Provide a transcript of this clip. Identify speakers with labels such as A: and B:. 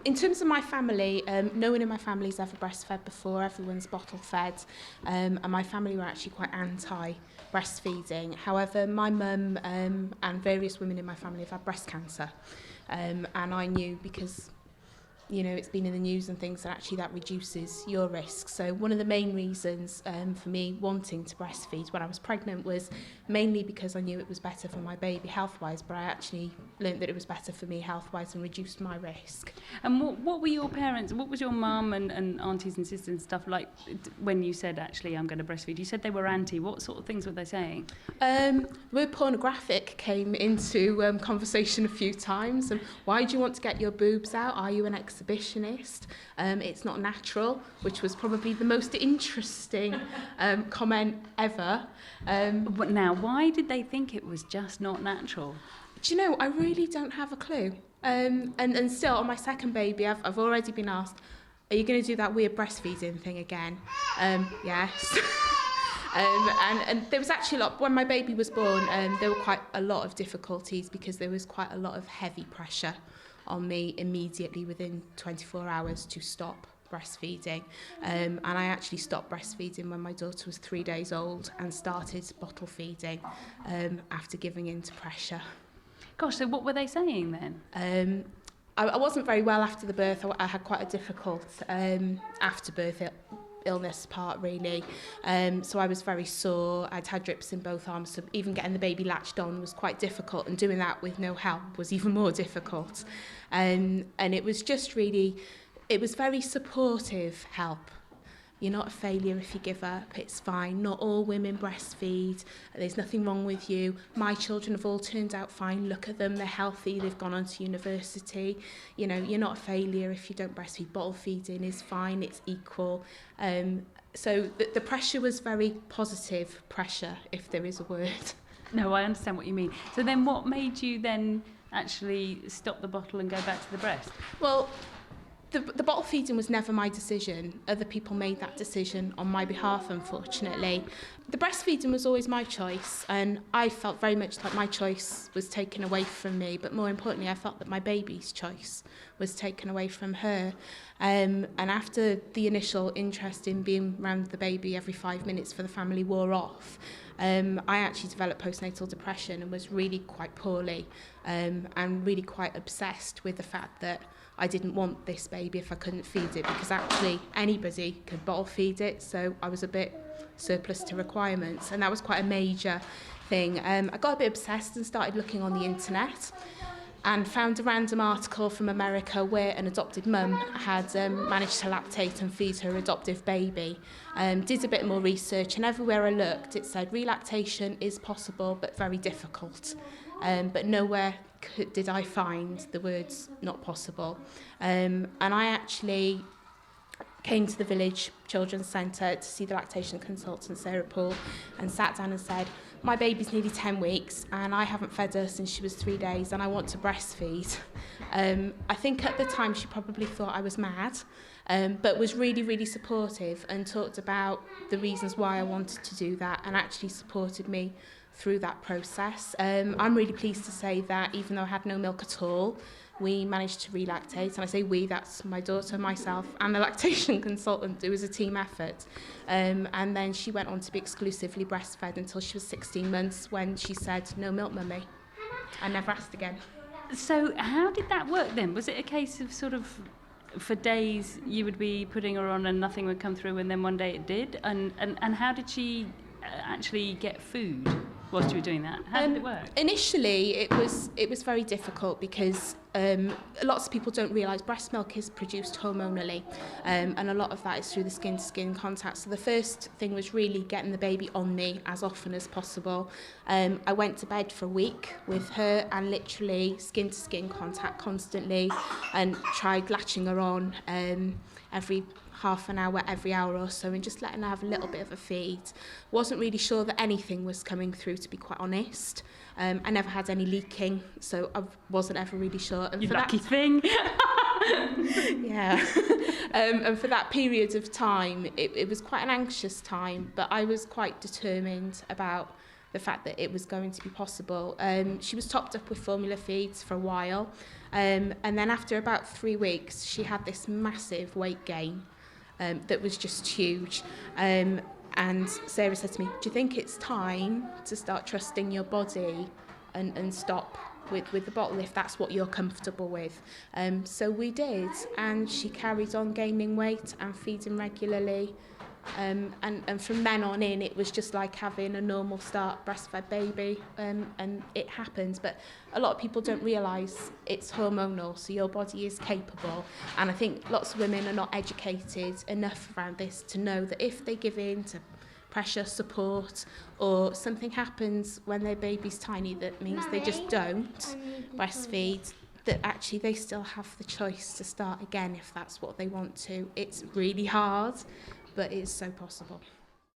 A: In terms of my family, no one in my family's ever breastfed before. Everyone's bottle fed, and my family were actually quite anti-breastfeeding. However, my mum and various women in my family have had breast cancer, and I knew because it's been in the news and things, that actually that reduces your risk. So one of the main reasons for me wanting to breastfeed when I was pregnant was mainly because I knew it was better for my baby health-wise, but I actually learned that it was better for me health-wise and reduced my risk.
B: And what were your parents, what was your mum and aunties and sisters and stuff like when you said, actually, I'm going to breastfeed? You said they were anti. What sort of things were they saying?
A: The word pornographic came into conversation a few times. And why do you want to get your boobs out? Are you an exhibitionist? It's not natural, which was probably the most interesting comment ever.
B: But now, why did they think it was just not natural?
A: Do you know, I really don't have a clue. And still, on my second baby, I've already been asked, are you going to do that weird breastfeeding thing again? Yes. And there was actually a lot, when my baby was born, there were quite a lot of difficulties because there was quite a lot of heavy pressure on me immediately within 24 hours to stop breastfeeding. And I actually stopped breastfeeding when my daughter was 3 days old and started bottle feeding after giving in to pressure.
B: Gosh, so what were they saying then?
A: I wasn't very well after the birth. I had quite a difficult after-birth illness part, really. So I was very sore. I'd had drips in both arms, so even getting the baby latched on was quite difficult, and doing that with no help was even more difficult. And it was just really, it was very supportive help. You're not a failure if you give up, it's fine. Not all women breastfeed, there's nothing wrong with you. My children have all turned out fine, look at them, they're healthy, they've gone on to university. You're not a failure if you don't breastfeed. Bottle feeding is fine, it's equal. So the pressure was very positive pressure, if there is a word.
B: No, I understand what you mean. So then what made you then actually stop the bottle and go back to the breast?
A: Well, the bottle feeding was never my decision. Other people made that decision on my behalf, unfortunately. The breastfeeding was always my choice, and I felt very much like my choice was taken away from me, but more importantly, I felt that my baby's choice was taken away from her. And after the initial interest in being around the baby every 5 minutes for the family wore off, I actually developed postnatal depression and was really quite poorly and really quite obsessed with the fact that I didn't want this baby if I couldn't feed it, because actually anybody could bottle feed it, so I was a bit surplus to requirements, and that was quite a major thing. I got a bit obsessed and started looking on the internet and found a random article from America where an adopted mum had managed to lactate and feed her adoptive baby. Did a bit more research, and everywhere I looked it said relactation is possible but very difficult. But nowhere did I find the words not possible. And I actually came to the village children's centre to see the lactation consultant, Sarah Paul, and sat down and said, my baby's nearly 10 weeks and I haven't fed her since she was 3 days and I want to breastfeed. I think at the time she probably thought I was mad, but was really, really supportive and talked about the reasons why I wanted to do that and actually supported me through that process. I'm really pleased to say that even though I had no milk at all, we managed to relactate. And I say we, that's my daughter, myself, and the lactation consultant. It was a team effort. And then she went on to be exclusively breastfed until she was 16 months when she said, no milk, mummy. I never asked again.
B: So how did that work then? Was it a case of sort of, for days you would be putting her on and nothing would come through, and then one day it did? And how did she actually get food whilst you were doing that? How did it work? Initially,
A: it was very difficult because lots of people don't realise breast milk is produced hormonally, and a lot of that is through the skin-to-skin contact. So the first thing was really getting the baby on me as often as possible. I went to bed for a week with her and literally skin-to-skin contact constantly, and tried latching her on every half an hour, every hour or so, and just letting her have a little bit of a feed. Wasn't really sure that anything was coming through, to be quite honest. I never had any leaking, so I wasn't ever really sure. And
B: you lucky thing.
A: Yeah. And for that period of time, it was quite an anxious time, but I was quite determined about the fact that it was going to be possible. She was topped up with formula feeds for a while, And then after about 3 weeks, she had this massive weight gain that was just huge. And Sarah said to me, do you think it's time to start trusting your body and stop with the bottle if that's what you're comfortable with? So we did, and she carried on gaining weight and feeding regularly. And from then on in, it was just like having a normal start breastfed baby, and it happens. But a lot of people don't realise it's hormonal, so your body is capable. And I think lots of women are not educated enough around this to know that if they give in to pressure, support, or something happens when their baby's tiny that means they just don't breastfeed, that actually they still have the choice to start again if that's what they want to. It's really hard, but it's so possible.